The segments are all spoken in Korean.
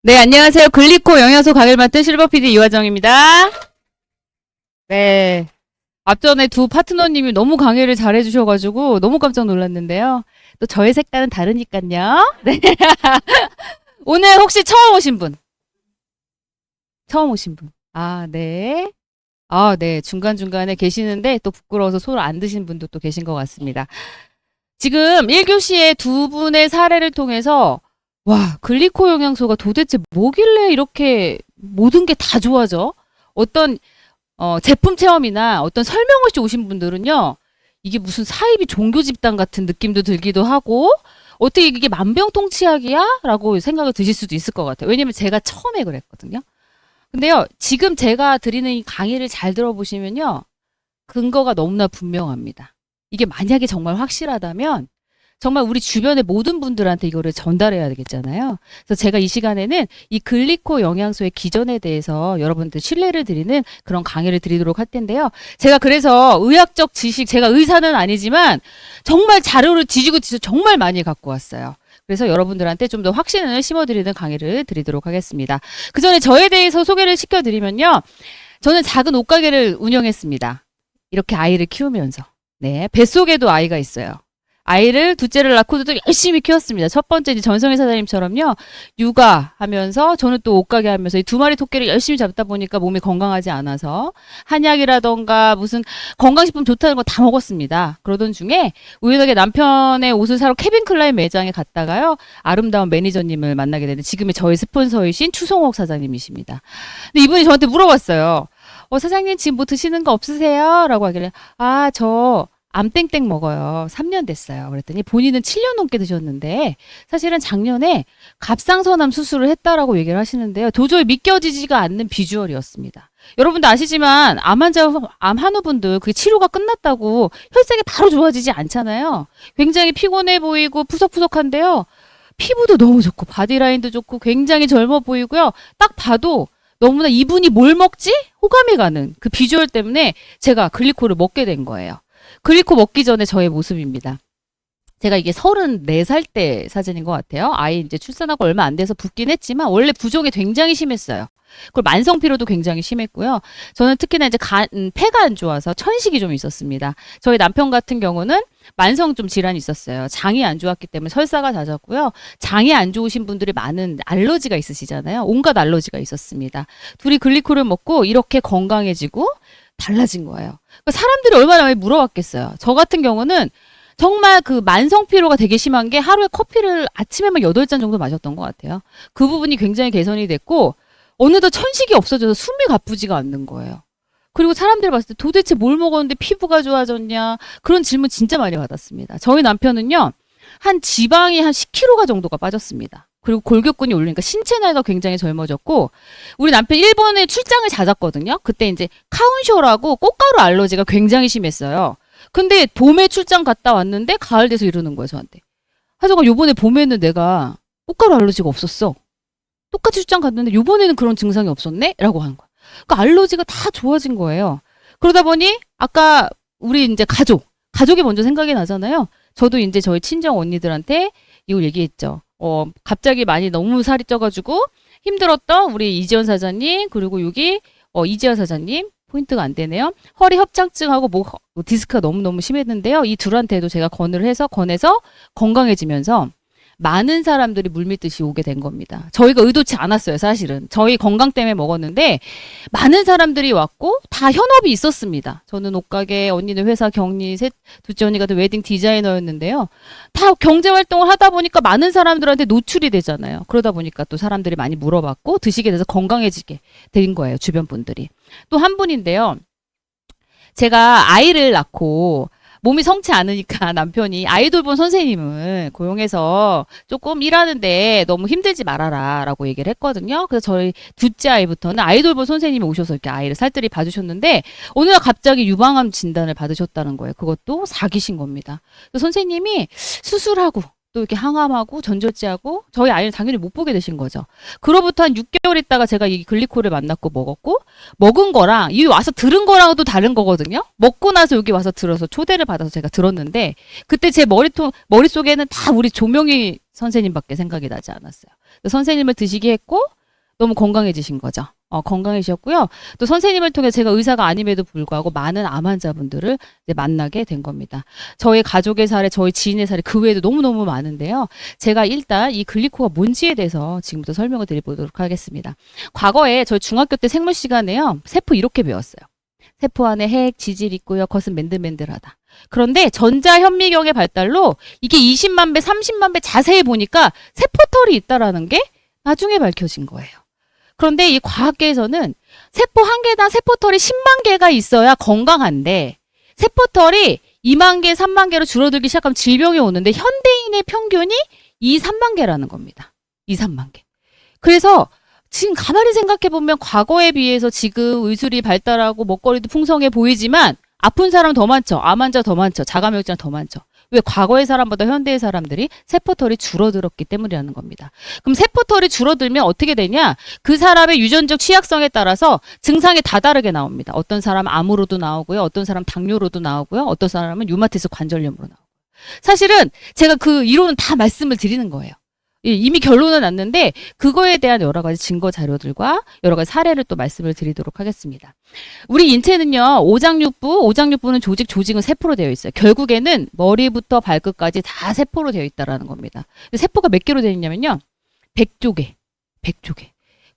네, 안녕하세요. 글리코 영양소 강의를 맡은 실버 PD 이화정입니다. 네. 앞전에 두 파트너님이 너무 강의를 잘해주셔가지고 너무 깜짝 놀랐는데요. 또 저의 색깔은 다르니까요. 네. 오늘 혹시 처음 오신 분? 처음 오신 분? 아, 네. 아, 네. 중간중간에 계시는데 또 부끄러워서 손을 안 드신 분도 또 계신 것 같습니다. 지금 1교시에 두 분의 사례를 통해서 와, 글리코 영양소가 도대체 뭐길래 이렇게 모든 게 다 좋아져? 어떤 제품 체험이나 어떤 설명 없이 오신 분들은요, 이게 무슨 사이비 종교 집단 같은 느낌도 들기도 하고, 어떻게 이게 만병통치약이야? 라고 생각을 드실 수도 있을 것 같아요. 왜냐면 제가 처음에 그랬거든요. 근데요, 지금 제가 드리는 이 강의를 잘 들어보시면요, 근거가 너무나 분명합니다. 이게 만약에 정말 확실하다면 정말 우리 주변의 모든 분들한테 이거를 전달해야 되겠잖아요. 그래서 제가 이 시간에는 이 글리코 영양소의 기전에 대해서 여러분들 신뢰를 드리는 그런 강의를 드리도록 할 텐데요. 제가 그래서 의학적 지식, 제가 의사는 아니지만 정말 자료를 뒤지고 정말 많이 갖고 왔어요. 그래서 여러분들한테 좀 더 확신을 심어드리는 강의를 드리도록 하겠습니다. 그 전에 저에 대해서 소개를 시켜드리면요. 저는 작은 옷가게를 운영했습니다. 이렇게 아이를 키우면서. 네, 뱃속에도 아이가 있어요. 아이를 둘째를 낳고도 열심히 키웠습니다. 첫 번째 이제 전성희 사장님처럼요. 육아하면서 저는 또 옷가게 하면서 이 두 마리 토끼를 열심히 잡다 보니까 몸이 건강하지 않아서 한약이라던가 무슨 건강식품 좋다는 거 다 먹었습니다. 그러던 중에 우연하게 남편의 옷을 사러 케빈 클라인 매장에 갔다가요. 아름다운 매니저님을 만나게 되는 지금의 저희 스폰서이신 추성옥 사장님이십니다. 근데 이분이 저한테 물어봤어요. 사장님 지금 뭐 드시는 거 없으세요? 라고 하길래 저 암땡땡 먹어요. 3년 됐어요. 그랬더니 본인은 7년 넘게 드셨는데 사실은 작년에 갑상선암 수술을 했다라고 얘기를 하시는데요. 도저히 믿겨지지가 않는 비주얼이었습니다. 여러분도 아시지만 암 한우분들 그 치료가 끝났다고 혈색이 바로 좋아지지 않잖아요. 굉장히 피곤해 보이고 푸석푸석한데요. 피부도 너무 좋고 바디라인도 좋고 굉장히 젊어 보이고요. 딱 봐도 너무나 이분이 뭘 먹지? 호감이 가는 그 비주얼 때문에 제가 글리코를 먹게 된 거예요. 글리코 먹기 전에 저의 모습입니다. 제가 이게 34살 때 사진인 것 같아요. 아이 이제 출산하고 얼마 안 돼서 붓긴 했지만 원래 부종이 굉장히 심했어요. 그리고 만성피로도 굉장히 심했고요. 저는 특히나 이제 폐가 안 좋아서 천식이 좀 있었습니다. 저희 남편 같은 경우는 만성 좀 질환이 있었어요. 장이 안 좋았기 때문에 설사가 잦았고요. 장이 안 좋으신 분들이 많은 알러지가 있으시잖아요. 온갖 알러지가 있었습니다. 둘이 글리코를 먹고 이렇게 건강해지고 달라진 거예요. 사람들이 얼마나 많이 물어봤겠어요. 저 같은 경우는 정말 그 만성 피로가 되게 심한 게 하루에 커피를 아침에만 8잔 정도 마셨던 것 같아요. 그 부분이 굉장히 개선이 됐고 어느덧 천식이 없어져서 숨이 가쁘지가 않는 거예요. 그리고 사람들이 봤을 때 도대체 뭘 먹었는데 피부가 좋아졌냐 그런 질문 진짜 많이 받았습니다. 저희 남편은요. 지방이 한 10kg 정도가 빠졌습니다. 그리고 골격근이 올리니까 신체 나이가 굉장히 젊어졌고 우리 남편 일본에 출장을 잦았거든요. 그때 이제 카운쇼라고 꽃가루 알러지가 굉장히 심했어요. 근데 봄에 출장 갔다 왔는데 가을 돼서 이러는 거예요, 저한테. 하여간 요번에 봄에는 내가 꽃가루 알러지가 없었어. 똑같이 출장 갔는데 요번에는 그런 증상이 없었네? 라고 하는 거야. 그러니까 알러지가 다 좋아진 거예요. 그러다 보니 아까 우리 이제 가족이 먼저 생각이 나잖아요. 저도 이제 저희 친정 언니들한테 이걸 얘기했죠. 갑자기 많이 너무 살이 쪄가지고 힘들었던 우리 이지연 사장님, 그리고 여기, 이지연 사장님, 포인트가 안 되네요. 허리 협착증하고 디스크가 너무너무 심했는데요. 이 둘한테도 제가 권해서 건강해지면서 많은 사람들이 물밀듯이 오게 된 겁니다. 저희가 의도치 않았어요, 사실은. 저희 건강 때문에 먹었는데 많은 사람들이 왔고 다 현업이 있었습니다. 저는 옷가게, 언니는 회사 격리, 둘째 언니가 웨딩 디자이너였는데요. 다 경제활동을 하다 보니까 많은 사람들한테 노출이 되잖아요. 그러다 보니까 또 사람들이 많이 물어봤고 드시게 돼서 건강해지게 된 거예요, 주변 분들이. 또 한 분인데요. 제가 아이를 낳고 몸이 성치 않으니까 남편이 아이돌본 선생님을 고용해서 조금 일하는데 너무 힘들지 말아라 라고 얘기를 했거든요. 그래서 저희 둘째 아이부터는 아이돌본 선생님이 오셔서 이렇게 아이를 살뜰히 봐주셨는데 어느 날 갑자기 유방암 진단을 받으셨다는 거예요. 그것도 사기신 겁니다. 선생님이 수술하고 또 이렇게 항암하고 전절제하고 저희 아이를 당연히 못 보게 되신 거죠. 그로부터 한 6개월 있다가 제가 이 글리코를 만났고 먹었고 먹은 거랑 이 와서 들은 거랑도 다른 거거든요. 먹고 나서 여기 와서 들어서 초대를 받아서 제가 들었는데 그때 제 머릿속에는 다 우리 조명희 선생님밖에 생각이 나지 않았어요. 선생님을 드시게 했고 너무 건강해지신 거죠. 건강해지셨고요. 또 선생님을 통해 제가 의사가 아님에도 불구하고 많은 암 환자분들을 이제 만나게 된 겁니다. 저희 가족의 사례, 저희 지인의 사례 그 외에도 너무너무 많은데요. 제가 일단 이 글리코가 뭔지에 대해서 지금부터 설명을 드려보도록 하겠습니다. 과거에 저희 중학교 때 생물 시간에요. 세포 이렇게 배웠어요. 세포 안에 핵, 지질 있고요. 겉은 맨들맨들하다. 그런데 전자현미경의 발달로 이게 20만 배, 30만 배 자세히 보니까 세포털이 있다라는 게 나중에 밝혀진 거예요. 그런데 이 과학계에서는 세포 한 개당 세포털이 10만 개가 있어야 건강한데 세포털이 2만 개, 3만 개로 줄어들기 시작하면 질병이 오는데 현대인의 평균이 2, 3만 개라는 겁니다. 2, 3만 개. 그래서 지금 가만히 생각해보면 과거에 비해서 지금 의술이 발달하고 먹거리도 풍성해 보이지만 아픈 사람 더 많죠. 암 환자 더 많죠. 자가면역장 더 많죠. 왜? 과거의 사람보다 현대의 사람들이 세포털이 줄어들었기 때문이라는 겁니다. 그럼 세포털이 줄어들면 어떻게 되냐? 그 사람의 유전적 취약성에 따라서 증상이 다 다르게 나옵니다. 어떤 사람은 암으로도 나오고요. 어떤 사람은 당뇨로도 나오고요. 어떤 사람은 류마티스 관절염으로 나오고요. 사실은 제가 그 이론은 다 말씀을 드리는 거예요. 이미 결론은 났는데 그거에 대한 여러 가지 증거 자료들과 여러 가지 사례를 또 말씀을 드리도록 하겠습니다. 우리 인체는요. 오장육부는 조직은 세포로 되어 있어요. 결국에는 머리부터 발끝까지 다 세포로 되어 있다라는 겁니다. 세포가 몇 개로 되어 있냐면요. 100조개.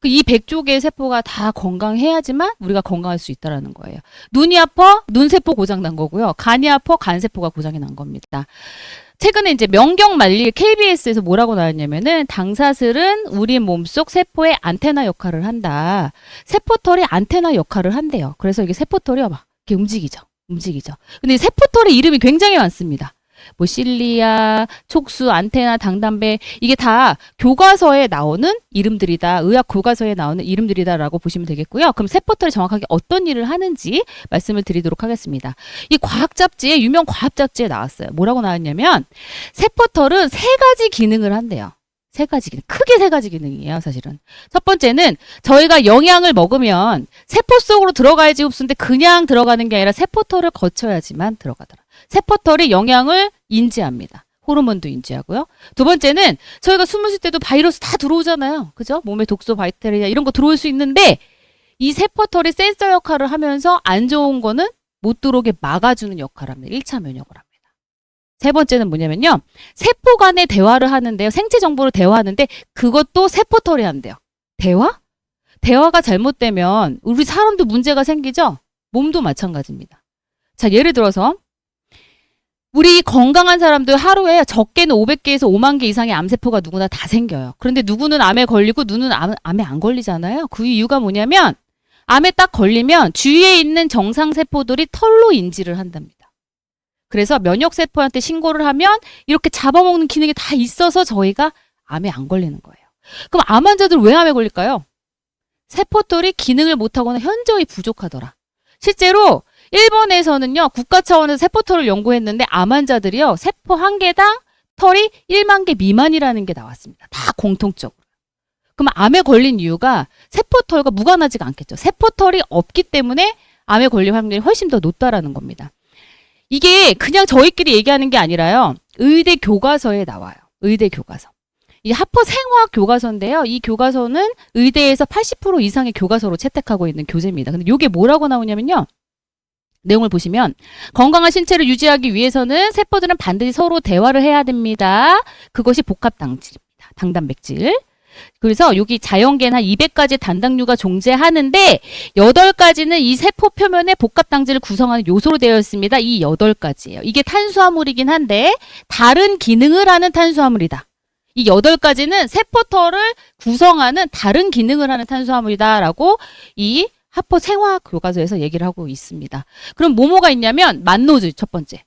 이 100조개의 세포가 다 건강해야지만 우리가 건강할 수 있다라는 거예요. 눈이 아파? 눈세포 고장 난 거고요. 간이 아파? 간세포가 고장이 난 겁니다. 최근에 이제 명경만리 KBS에서 뭐라고 나왔냐면은 당사슬은 우리 몸속 세포의 안테나 역할을 한다. 세포털이 안테나 역할을 한대요. 그래서 이게 세포털이 막 이렇게 움직이죠. 근데 이 세포털의 이름이 굉장히 많습니다. 뭐 실리아, 촉수, 안테나, 당담배 이게 다 교과서에 나오는 이름들이다. 의학 교과서에 나오는 이름들이다라고 보시면 되겠고요. 그럼 세포털이 정확하게 어떤 일을 하는지 말씀을 드리도록 하겠습니다. 이 과학 잡지에 유명 과학 잡지에 나왔어요. 뭐라고 나왔냐면 세포털은 3가지 기능을 한대요. 3가지 기능. 크게 3가지 기능이에요, 사실은. 첫 번째는 저희가 영양을 먹으면 세포 속으로 들어가야지 흡수인데 그냥 들어가는 게 아니라 세포털을 거쳐야지만 들어가더라. 세포털이 영양을 인지합니다. 호르몬도 인지하고요. 두 번째는 저희가 숨을 쉴 때도 바이러스 다 들어오잖아요. 그죠? 몸에 독소, 박테리아 이런 거 들어올 수 있는데 이 세포털이 센서 역할을 하면서 안 좋은 거는 못 들어오게 막아주는 역할을 합니다. 1차 면역을 합니다. 세 번째는 뭐냐면요. 세포 간의 대화를 하는데요. 생체 정보를 대화하는데 그것도 세포털이 한대요. 대화? 대화가 잘못되면 우리 사람도 문제가 생기죠? 몸도 마찬가지입니다. 자, 예를 들어서 우리 건강한 사람들 하루에 적게는 500개에서 5만 개 이상의 암세포가 누구나 다 생겨요. 그런데 누구는 암에 걸리고 누구는 암에 안 걸리잖아요. 그 이유가 뭐냐면 암에 딱 걸리면 주위에 있는 정상세포들이 털로 인지를 한답니다. 그래서 면역세포한테 신고를 하면 이렇게 잡아먹는 기능이 다 있어서 저희가 암에 안 걸리는 거예요. 그럼 암 환자들 왜 암에 걸릴까요? 세포털이 기능을 못하거나 현저히 부족하더라. 실제로 일본에서는요. 국가 차원에서 세포털을 연구했는데 암 환자들이요. 세포 한 개당 털이 1만 개 미만이라는 게 나왔습니다. 다 공통적으로. 그럼 암에 걸린 이유가 세포털과 무관하지가 않겠죠. 세포털이 없기 때문에 암에 걸릴 확률이 훨씬 더 높다라는 겁니다. 이게 그냥 저희끼리 얘기하는 게 아니라요. 의대 교과서에 나와요. 의대 교과서. 이 하퍼 생화학 교과서인데요. 이 교과서는 의대에서 80% 이상의 교과서로 채택하고 있는 교재입니다. 근데 이게 뭐라고 나오냐면요. 내용을 보시면 건강한 신체를 유지하기 위해서는 세포들은 반드시 서로 대화를 해야 됩니다. 그것이 복합당질입니다. 당단백질. 그래서 여기 자연계는 한 200가지 단당류가 존재하는데 8가지는 이 세포 표면의 복합당질을 구성하는 요소로 되어 있습니다. 이 8가지예요. 이게 탄수화물이긴 한데 다른 기능을 하는 탄수화물이다. 이 8가지는 세포털을 구성하는 다른 기능을 하는 탄수화물이다라고 이 하퍼 생화학 교과서에서 얘기를 하고 있습니다. 그럼 뭐가 있냐면 만노즈 첫 번째.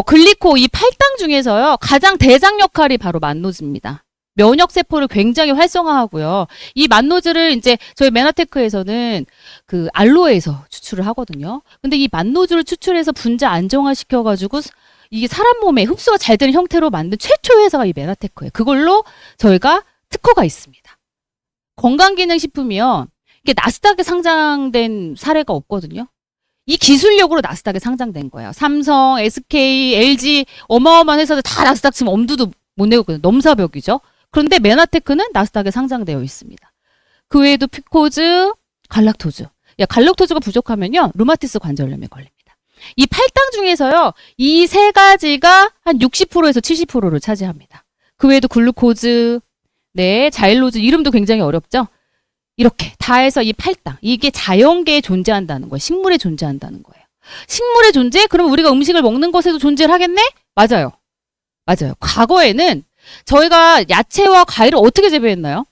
글리코 이 8당 중에서요. 가장 대장 역할이 바로 만노즈입니다. 면역세포를 굉장히 활성화하고요. 이 만노즈를 이제 저희 메나테크에서는 그 알로에에서 추출을 하거든요. 근데 이 만노즈를 추출해서 분자 안정화시켜가지고 이게 사람 몸에 흡수가 잘 되는 형태로 만든 최초 회사가 이 메나테크예요. 그걸로 저희가 특허가 있습니다. 건강기능식품이요. 이게 나스닥에 상장된 사례가 없거든요. 이 기술력으로 나스닥에 상장된 거예요. 삼성, SK, LG 어마어마한 회사들 다 나스닥 지금 엄두도 못 내고 있거든요. 넘사벽이죠. 그런데 메나테크는 나스닥에 상장되어 있습니다. 그 외에도 피코즈, 갈락토즈. 갈락토즈가 부족하면요, 루마티스 관절염에 걸립니다. 이 8당 중에서요, 이 세 가지가 한 60%에서 70%를 차지합니다. 그 외에도 글루코즈, 네, 자일로즈, 이름도 굉장히 어렵죠? 이렇게 다 해서 이 8당, 이게 자연계에 존재한다는 거예요. 식물에 존재한다는 거예요. 식물의 존재? 그럼 우리가 음식을 먹는 것에도 존재를 하겠네? 맞아요. 맞아요. 과거에는 저희가 야채와 과일을 어떻게 재배했나요?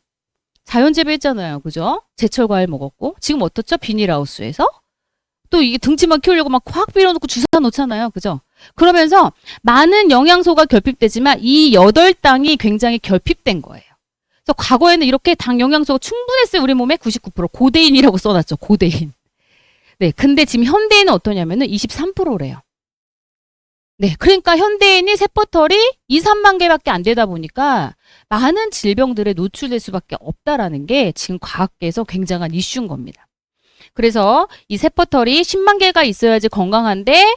자연 재배했잖아요. 그죠? 제철 과일 먹었고. 지금 어떻죠? 비닐하우스에서. 또 이게 등치만 키우려고 막 확 밀어놓고 주사 놓잖아요. 그죠? 그러면서 많은 영양소가 결핍되지만 이 8당이 굉장히 결핍된 거예요. 그래서 과거에는 이렇게 당 영양소가 충분했어요. 우리 몸에 99%. 고데인이라고 써놨죠. 고데인. 네. 근데 지금 현대인은 어떠냐면은 23%래요. 네. 그러니까 현대인이 세포털이 2, 3만 개밖에 안 되다 보니까 많은 질병들에 노출될 수밖에 없다라는 게 지금 과학계에서 굉장한 이슈인 겁니다. 그래서 이 세포털이 10만 개가 있어야지 건강한데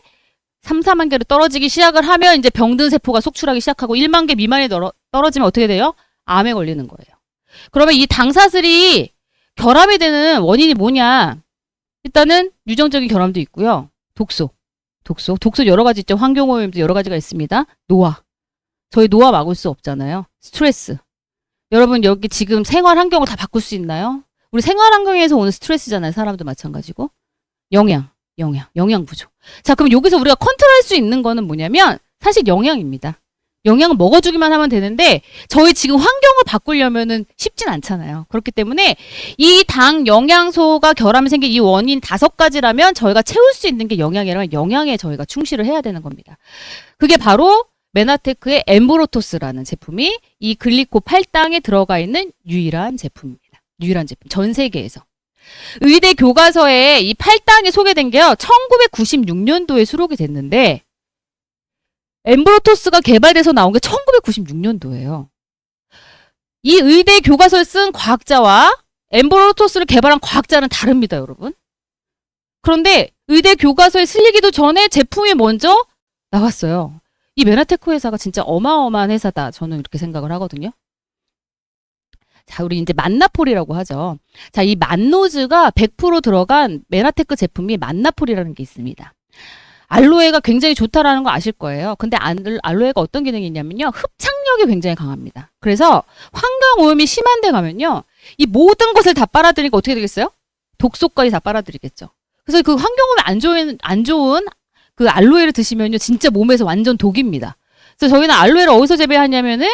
3, 4만 개로 떨어지기 시작을 하면 이제 병든 세포가 속출하기 시작하고 1만 개 미만에 떨어지면 어떻게 돼요? 암에 걸리는 거예요. 그러면 이 당사슬이 결함이 되는 원인이 뭐냐? 일단은 유전적인 결함도 있고요. 독소 여러 가지 있죠. 환경오염도 여러 가지가 있습니다. 노화. 저희 노화 막을 수 없잖아요. 스트레스. 여러분 여기 지금 생활 환경을 다 바꿀 수 있나요? 우리 생활 환경에서 오는 스트레스잖아요. 사람도 마찬가지고. 영양 부족. 자, 그럼 여기서 우리가 컨트롤할 수 있는 거는 뭐냐면 사실 영양입니다. 영양을 먹어주기만 하면 되는데 저희 지금 환경을 바꾸려면은 쉽진 않잖아요. 그렇기 때문에 이 당 영양소가 결함이 생긴 이 원인 5가지라면 저희가 채울 수 있는 게 영양이라면 영양에 저희가 충실을 해야 되는 겁니다. 그게 바로 메나테크의 엠브로토스라는 제품이 이 글리코 8당에 들어가 있는 유일한 제품입니다. 유일한 제품. 전 세계에서. 의대 교과서에 이 8당이 소개된 게요. 1996년도에 수록이 됐는데 엠브로토스가 개발돼서 나온 게 1996년도예요. 이 의대 교과서를 쓴 과학자와 엠브로토스를 개발한 과학자는 다릅니다, 여러분. 그런데 의대 교과서에 실리기도 전에 제품이 먼저 나왔어요. 이 메나테크 회사가 진짜 어마어마한 회사다. 저는 이렇게 생각을 하거든요. 자, 우리 이제 만나폴이라고 하죠. 자, 이 만노즈가 100% 들어간 메나테크 제품이 만나폴이라는 게 있습니다. 알로에가 굉장히 좋다라는 거 아실 거예요. 근데 알로에가 어떤 기능이 있냐면요. 흡착력이 굉장히 강합니다. 그래서 환경 오염이 심한 데 가면요. 이 모든 것을 다 빨아들이니까 어떻게 되겠어요? 독소까지 다 빨아들이겠죠. 그래서 그 환경 오염 안 좋은 그 알로에를 드시면요. 진짜 몸에서 완전 독입니다. 그래서 저희는 알로에를 어디서 재배하냐면은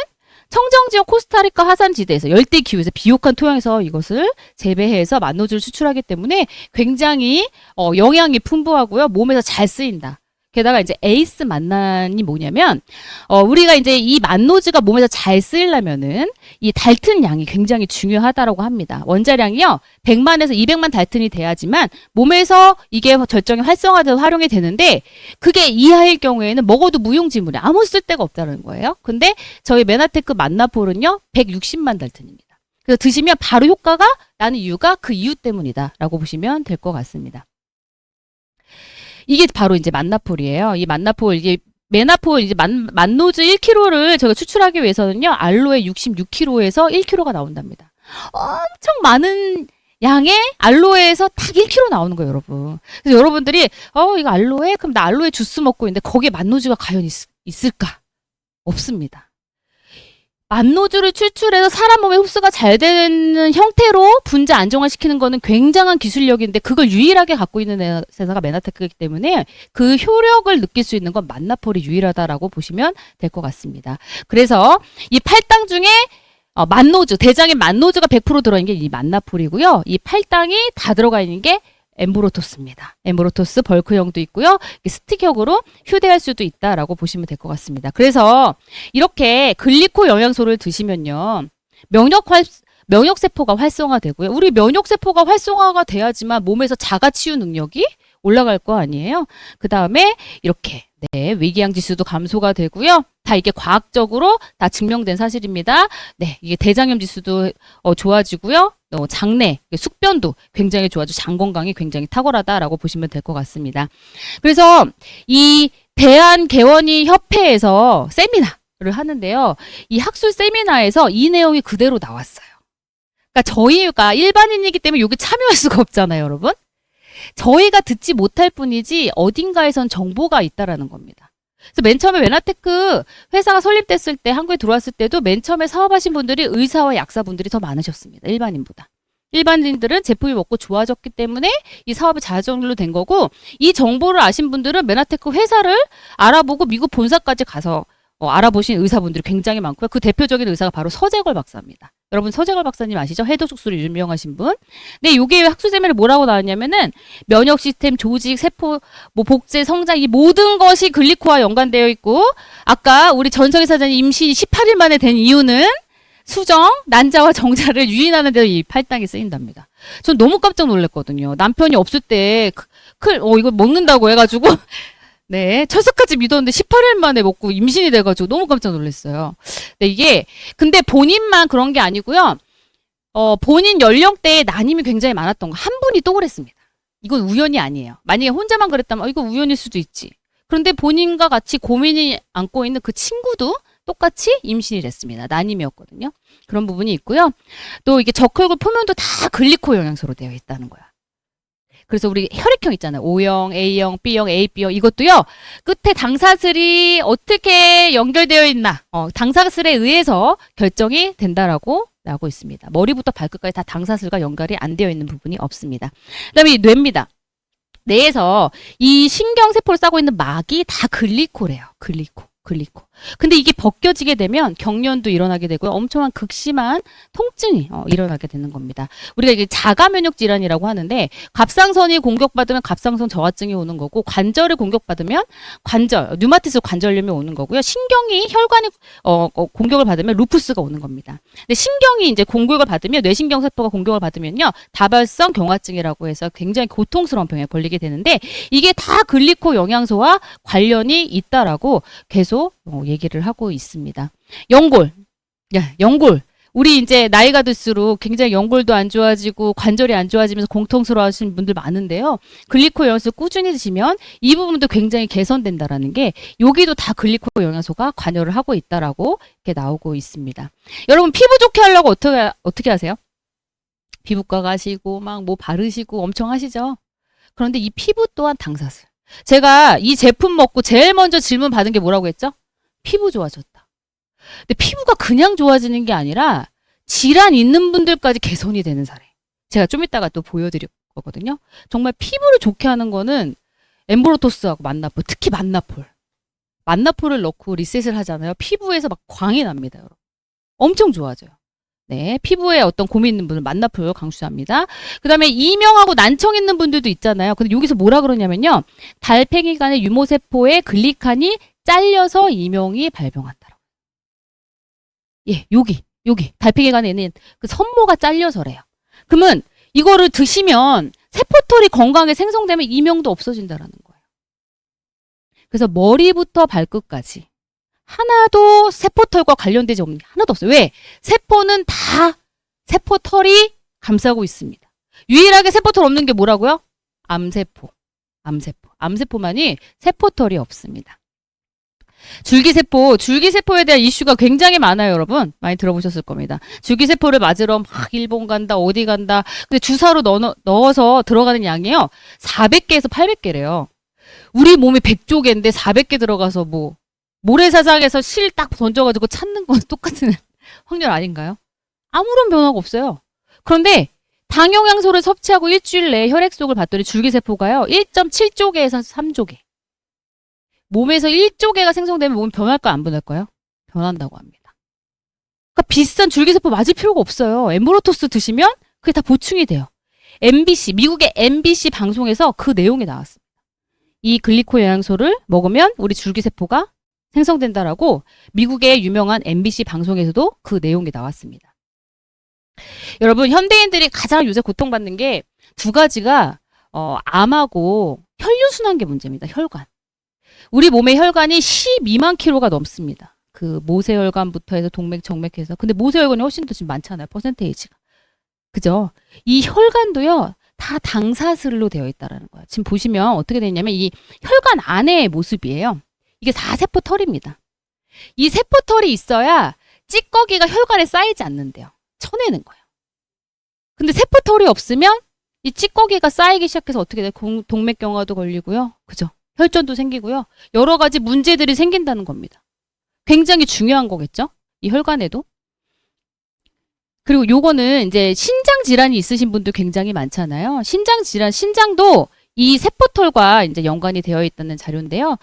청정지역 코스타리카 하산지대에서 열대 기후에서 비옥한 토양에서 이것을 재배해서 만노즈를 추출하기 때문에 굉장히 영양이 풍부하고요. 몸에서 잘 쓰인다. 게다가 이제 에이스 만난이 뭐냐면 우리가 이제 이 만노즈가 몸에서 잘 쓰이려면은 이 달튼 양이 굉장히 중요하다라고 합니다. 원자량이요. 100만에서 200만 달튼이 돼야지만 몸에서 이게 절정이 활성화돼서 활용이 되는데 그게 이하일 경우에는 먹어도 무용지물에 아무 쓸데가 없다는 거예요. 근데 저희 메나테크 만나폴은요. 160만 달튼입니다. 그래서 드시면 바로 효과가 나는 이유가 그 이유 때문이다라고 보시면 될 것 같습니다. 이게 바로 이제 만나폴이에요. 이 만나폴, 이게 메나폴, 이제 만노즈 1kg를 제가 추출하기 위해서는요, 알로에 66kg에서 1kg가 나온답니다. 엄청 많은 양의 알로에에서 딱 1kg 나오는 거예요, 여러분. 그래서 여러분들이, 이거 알로에? 그럼 나 알로에 주스 먹고 있는데 거기에 만노즈가 과연 있을까? 없습니다. 만노즈를 추출해서 사람 몸에 흡수가 잘 되는 형태로 분자 안정화시키는 거는 굉장한 기술력인데 그걸 유일하게 갖고 있는 회사가 메나테크이기 때문에 그 효력을 느낄 수 있는 건 만나폴이 유일하다라고 보시면 될 것 같습니다. 그래서 이 8당 중에 만노즈, 대장에 만노즈가 100% 들어있는 게 이 만나폴이고요. 이 8당이 다 들어가 있는 게 엠브로토스입니다. 엠브로토스 벌크형도 있고요. 스틱형으로 휴대할 수도 있다라고 보시면 될 것 같습니다. 그래서 이렇게 글리코 영양소를 드시면요. 면역세포가 활성화되고요. 우리 면역세포가 활성화가 돼야지만 몸에서 자가치유 능력이 올라갈 거 아니에요. 그 다음에 이렇게 위궤양 지수도 감소가 되고요. 다 이게 과학적으로 다 증명된 사실입니다. 네, 이게 대장염 지수도 좋아지고요. 장내, 숙변도 굉장히 좋아지고 장 건강이 굉장히 탁월하다라고 보시면 될 것 같습니다. 그래서 이 대한개원이 협회에서 세미나를 하는데요. 이 학술 세미나에서 이 내용이 그대로 나왔어요. 그러니까 저희가 일반인이기 때문에 여기 참여할 수가 없잖아요, 여러분. 저희가 듣지 못할 뿐이지 어딘가에선 정보가 있다라는 겁니다. 그래서 맨 처음에 메나테크 회사가 설립됐을 때 한국에 들어왔을 때도 맨 처음에 사업하신 분들이 의사와 약사분들이 더 많으셨습니다. 일반인보다. 일반인들은 제품이 먹고 좋아졌기 때문에 이 사업이 자연적으로 된 거고 이 정보를 아신 분들은 메나테크 회사를 알아보고 미국 본사까지 가서 알아보신 의사분들이 굉장히 많고요. 그 대표적인 의사가 바로 서재걸 박사입니다. 여러분 서재걸 박사님 아시죠? 해독수술로 유명하신 분. 근데 이게 학술세미나에 뭐라고 나왔냐면은 면역 시스템, 조직, 세포, 뭐 복제, 성장 이 모든 것이 글리코와 연관되어 있고 아까 우리 전성희 사장님 임신 18일 만에 된 이유는 수정, 난자와 정자를 유인하는 데 이 팔당이 쓰인답니다. 전 너무 깜짝 놀랐거든요. 남편이 없을 때 이거 먹는다고 해가지고 네, 철석까지 믿었는데 18일 만에 먹고 임신이 돼가지고 너무 깜짝 놀랐어요. 네, 이게 근데 본인만 그런 게 아니고요. 본인 연령대에 난임이 굉장히 많았던 거 한 분이 또 그랬습니다. 이건 우연이 아니에요. 만약에 혼자만 그랬다면 이거 우연일 수도 있지. 그런데 본인과 같이 고민이 안고 있는 그 친구도 똑같이 임신이 됐습니다. 난임이었거든요. 그런 부분이 있고요. 또 이게 적혈구 표면도 다 글리코 영양소로 되어 있다는 거야. 그래서 우리 혈액형 있잖아요. O형, A형, B형, AB형 이것도요. 끝에 당사슬이 어떻게 연결되어 있나 당사슬에 의해서 결정이 된다라고 나오고 있습니다. 머리부터 발끝까지 다 당사슬과 연결이 안 되어 있는 부분이 없습니다. 그다음에 이 뇌입니다. 뇌에서 이 신경세포를 싸고 있는 막이 다 글리코래요. 글리코. 근데 이게 벗겨지게 되면 경련도 일어나게 되고요. 엄청난 극심한 통증이 일어나게 되는 겁니다. 우리가 이게 자가 면역 질환이라고 하는데 갑상선이 공격받으면 갑상선 저하증이 오는 거고 관절이 공격받으면 류마티스 관절염이 오는 거고요. 신경이 혈관이 공격을 받으면 루푸스가 오는 겁니다. 근데 신경이 이제 공격을 받으면 뇌신경 세포가 공격을 받으면요. 다발성 경화증이라고 해서 굉장히 고통스러운 병에 걸리게 되는데 이게 다 글리코 영양소와 관련이 있다라고 계속 얘기를 하고 있습니다. 연골. 우리 이제 나이가 들수록 굉장히 연골도 안 좋아지고 관절이 안 좋아지면서 공통스러워 하시는 분들 많은데요. 글리코 영양소 꾸준히 드시면 이 부분도 굉장히 개선된다라는 게 여기도 다 글리코 영양소가 관여를 하고 있다라고 이렇게 나오고 있습니다. 여러분 피부 좋게 하려고 어떻게 하세요? 피부과 가시고 막 뭐 바르시고 엄청 하시죠? 그런데 이 피부 또한 당사슬. 제가 이 제품 먹고 제일 먼저 질문 받은 게 뭐라고 했죠? 피부 좋아졌다. 근데 피부가 그냥 좋아지는 게 아니라 질환 있는 분들까지 개선이 되는 사례. 제가 좀 이따가 또 보여드릴 거거든요. 정말 피부를 좋게 하는 거는 엠브로토스하고 만나폴, 특히 만나폴을 넣고 리셋을 하잖아요. 피부에서 막 광이 납니다. 여러분. 엄청 좋아져요. 네, 피부에 어떤 고민 있는 분은 만나폴 강추합니다. 그 다음에 이명하고 난청 있는 분들도 있잖아요. 근데 여기서 뭐라 그러냐면요. 달팽이관의 유모세포의 글리칸이 잘려서 이명이 발병한다라고. 예, 여기 달팽이관에 있는 그 선모가 잘려서래요. 그러면 이거를 드시면 세포털이 건강하게 생성되면 이명도 없어진다라는 거예요. 그래서 머리부터 발끝까지 하나도 세포털과 관련되지 없는 게 하나도 없어요. 왜? 세포는 다 세포털이 감싸고 있습니다. 유일하게 세포털 없는 게 뭐라고요? 암세포만이 세포털이 없습니다. 줄기세포에 대한 이슈가 굉장히 많아요, 여러분. 많이 들어보셨을 겁니다. 줄기세포를 맞으러 막 일본 간다, 어디 간다. 근데 주사로 넣어서 들어가는 양이요. 400개에서 800개래요. 우리 몸에 100조개인데 400개 들어가서 뭐 모래사장에서 실 딱 던져가지고 찾는 건 똑같은 확률 아닌가요? 아무런 변화가 없어요. 그런데 당영양소를 섭취하고 일주일 내에 혈액속을 봤더니 줄기세포가요. 1.7조개에서 3조개. 몸에서 1조개가 생성되면 몸이 변할까요? 안 변할까요? 변한다고 합니다. 그러니까 비싼 줄기세포 맞을 필요가 없어요. 엠브로토스 드시면 그게 다 보충이 돼요. 미국의 MBC 방송에서 그 내용이 나왔습니다. 이 글리코 영양소를 먹으면 우리 줄기세포가 생성된다라고 미국의 유명한 MBC 방송에서도 그 내용이 나왔습니다. 여러분 현대인들이 가장 요새 고통받는 게 두 가지가 암하고 혈류순환계 문제입니다. 혈관. 우리 몸의 혈관이 12만 킬로가 넘습니다. 그 모세혈관부터 해서 동맥, 정맥해서. 근데 모세혈관이 훨씬 더 지금 많잖아요. 퍼센테이지가. 그죠? 이 혈관도요. 다 당사슬로 되어 있다라는 거예요. 지금 보시면 어떻게 되냐면 이 혈관 안의 모습이에요. 이게 4세포 털입니다. 이 세포털이 있어야 찌꺼기가 혈관에 쌓이지 않는데요. 쳐내는 거예요. 근데 세포털이 없으면 이 찌꺼기가 쌓이기 시작해서 어떻게 돼요? 동맥경화도 걸리고요. 그죠? 혈전도 생기고요. 여러 가지 문제들이 생긴다는 겁니다. 굉장히 중요한 거겠죠? 이 혈관에도. 그리고 요거는 이제 신장 질환이 있으신 분들 굉장히 많잖아요. 신장 질환, 신장도 이 세포털과 이제 연관이 되어 있다는 자료인데요.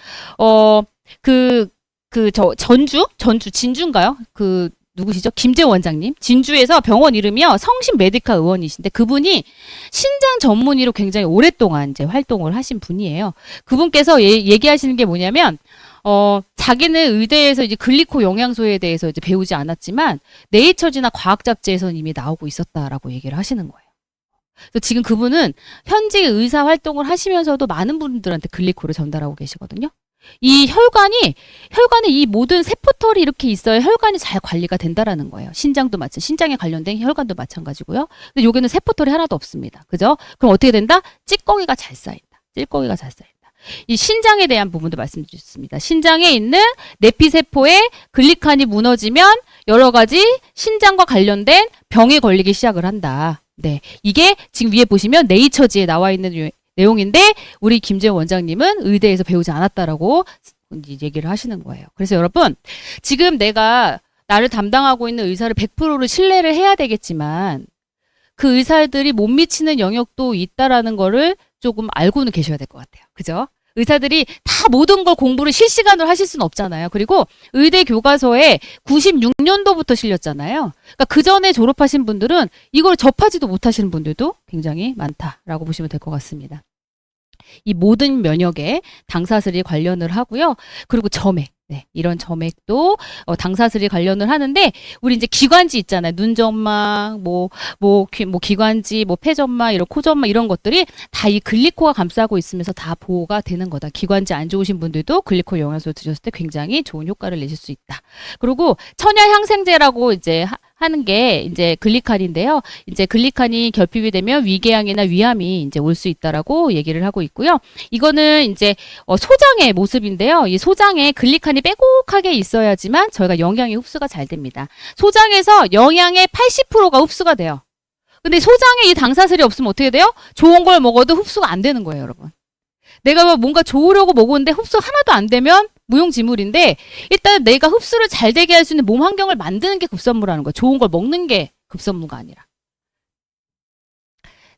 진주인가요? 누구시죠? 김재원 원장님. 진주에서 병원 이름이요. 성심 메디카 의원이신데 그분이 신장 전문의로 굉장히 오랫동안 이제 활동을 하신 분이에요. 그분께서 얘기하시는 게 뭐냐면, 자기는 의대에서 이제 글리코 영양소에 대해서 이제 배우지 않았지만 네이처지나 과학 잡지에서는 이미 나오고 있었다라고 얘기를 하시는 거예요. 그래서 지금 그분은 현직 의사 활동을 하시면서도 많은 분들한테 글리코를 전달하고 계시거든요. 이 혈관에 이 모든 세포털이 이렇게 있어야 혈관이 잘 관리가 된다라는 거예요. 신장에 관련된 혈관도 마찬가지고요. 근데 여기는 세포털이 하나도 없습니다. 그죠? 그럼 어떻게 된다? 찌꺼기가 잘 쌓인다. 이 신장에 대한 부분도 말씀드렸습니다. 신장에 있는 내피세포의 글리칸이 무너지면 여러 가지 신장과 관련된 병에 걸리기 시작을 한다. 네, 이게 지금 위에 보시면 네이처지에 나와 있는 내용인데 우리 김재원 원장님은 의대에서 배우지 않았다라고 얘기를 하시는 거예요. 그래서 여러분, 지금 내가 나를 담당하고 있는 의사를 100%를 신뢰를 해야 되겠지만 그 의사들이 못 미치는 영역도 있다라는 거를 조금 알고는 계셔야 될 것 같아요. 그죠? 의사들이 다 모든 걸 공부를 실시간으로 하실 수는 없잖아요. 그리고 의대 교과서에 96년도부터 실렸잖아요. 그러니까 그 전에 졸업하신 분들은 이걸 접하지도 못하시는 분들도 굉장히 많다라고 보시면 될 것 같습니다. 이 모든 면역에 당사슬이 관련을 하고요. 그리고 점액. 네, 이런 점액도 당사슬이 관련을 하는데 우리 이제 기관지 있잖아요. 눈점막, 기관지, 폐점막, 이런 코점막 이런 것들이 다 이 글리코가 감싸고 있으면서 다 보호가 되는 거다. 기관지 안 좋으신 분들도 글리코 영양소 드셨을 때 굉장히 좋은 효과를 내실 수 있다. 그리고 천연항생제라고 이제 하는 게 이제 글리칸인데요. 이제 글리칸이 결핍이 되면 위궤양이나 위암이 이제 올 수 있다라고 얘기를 하고 있고요. 이거는 이제 소장의 모습인데요. 이 소장에 글리칸이 빼곡하게 있어야지만 저희가 영양이 흡수가 잘 됩니다. 소장에서 영양의 80%가 흡수가 돼요. 근데 소장에 이 당사슬이 없으면 어떻게 돼요? 좋은 걸 먹어도 흡수가 안 되는 거예요, 여러분. 내가 뭔가 좋으려고 먹었는데 흡수 하나도 안 되면 무용지물인데 일단 내가 흡수를 잘 되게 할 수 있는 몸 환경을 만드는 게 급선무라는 거예요. 좋은 걸 먹는 게 급선무가 아니라.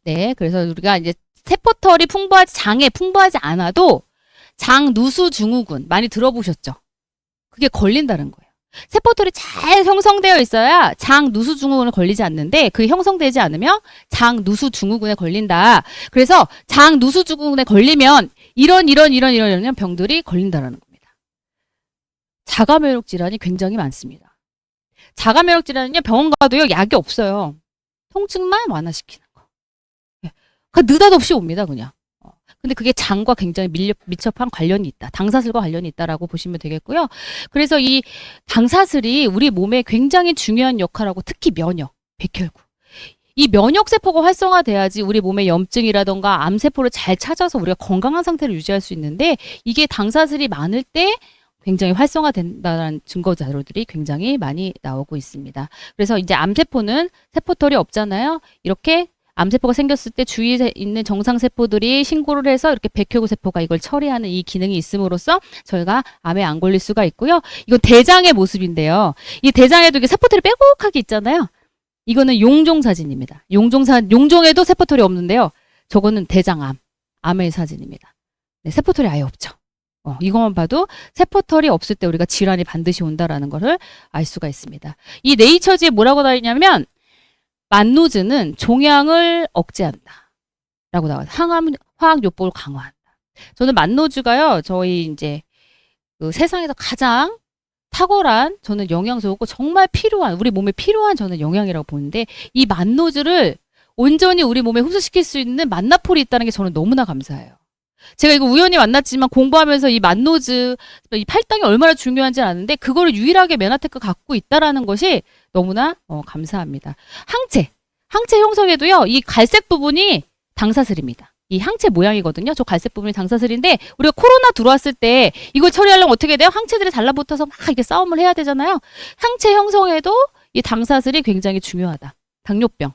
네, 그래서 우리가 이제 세포털이 장에 풍부하지 않아도 장 누수 증후군 많이 들어보셨죠? 그게 걸린다는 거예요. 세포털이 잘 형성되어 있어야 장 누수 증후군에 걸리지 않는데 그게 형성되지 않으면 장 누수 증후군에 걸린다. 그래서 장 누수 증후군에 걸리면 이런 병들이 걸린다라는 겁니다. 자가면역 질환이 굉장히 많습니다. 자가면역 질환은요, 병원 가도요, 약이 없어요. 통증만 완화시키는 거. 느닷없이 옵니다, 그냥. 근데 그게 장과 굉장히 밀접한 관련이 있다. 당사슬과 관련이 있다라고 보시면 되겠고요. 그래서 이 당사슬이 우리 몸에 굉장히 중요한 역할하고 특히 면역, 백혈구. 이 면역세포가 활성화돼야지 우리 몸에 염증이라던가 암세포를 잘 찾아서 우리가 건강한 상태를 유지할 수 있는데 이게 당사슬이 많을 때 굉장히 활성화된다는 증거 자료들이 굉장히 많이 나오고 있습니다. 그래서 이제 암세포는 세포털이 없잖아요. 이렇게 암세포가 생겼을 때 주위에 있는 정상세포들이 신고를 해서 이렇게 백혈구 세포가 이걸 처리하는 이 기능이 있음으로써 저희가 암에 안 걸릴 수가 있고요. 이건 대장의 모습인데요. 이 대장에도 이게 세포털이 빼곡하게 있잖아요. 이거는 용종 사진입니다. 용종에도 세포털이 없는데요. 저거는 대장암, 암의 사진입니다. 네, 세포털이 아예 없죠. 이것만 봐도 세포털이 없을 때 우리가 질환이 반드시 온다라는 것을 알 수가 있습니다. 이 네이처지에 뭐라고 나와 있냐면 만노즈는 종양을 억제한다. 라고 나와요. 화학요법을 강화한다. 저는 만노즈가요, 저희 이제 그 세상에서 가장 탁월한 저는 영양소고 정말 필요한, 우리 몸에 필요한 저는 영양이라고 보는데 이 만노즈를 온전히 우리 몸에 흡수시킬 수 있는 만나폴이 있다는 게 저는 너무나 감사해요. 제가 이거 우연히 만났지만 공부하면서 이 만노즈, 이 팔당이 얼마나 중요한지 아는데 그거를 유일하게 메나테크가 갖고 있다라는 것이 너무나 감사합니다. 항체 형성에도요, 이 갈색 부분이 당사슬입니다. 이 항체 모양이거든요. 저 갈색 부분이 당사슬인데 우리가 코로나 들어왔을 때 이걸 처리하려면 어떻게 돼요? 항체들이 달라붙어서 막 이렇게 싸움을 해야 되잖아요. 항체 형성에도 이 당사슬이 굉장히 중요하다. 당뇨병.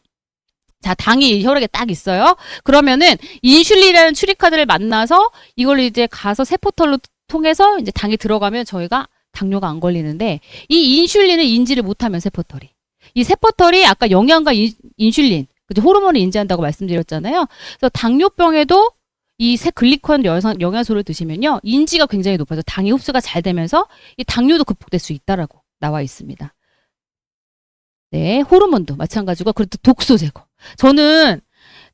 자, 당이 혈액에 딱 있어요. 그러면은 인슐린이라는 추리카드를 만나서 이걸 이제 가서 세포털로 통해서 이제 당이 들어가면 저희가 당뇨가 안 걸리는데 이 인슐린을 인지를 못하면 세포털이. 이 세포털이 아까 영양과 인슐린 그죠? 호르몬을 인지한다고 말씀드렸잖아요. 그래서 당뇨병에도 이 글리콘 영양소를 드시면요. 인지가 굉장히 높아져. 당이 흡수가 잘 되면서 이 당뇨도 극복될 수 있다라고 나와 있습니다. 네, 호르몬도 마찬가지고 그리고 독소 제거. 저는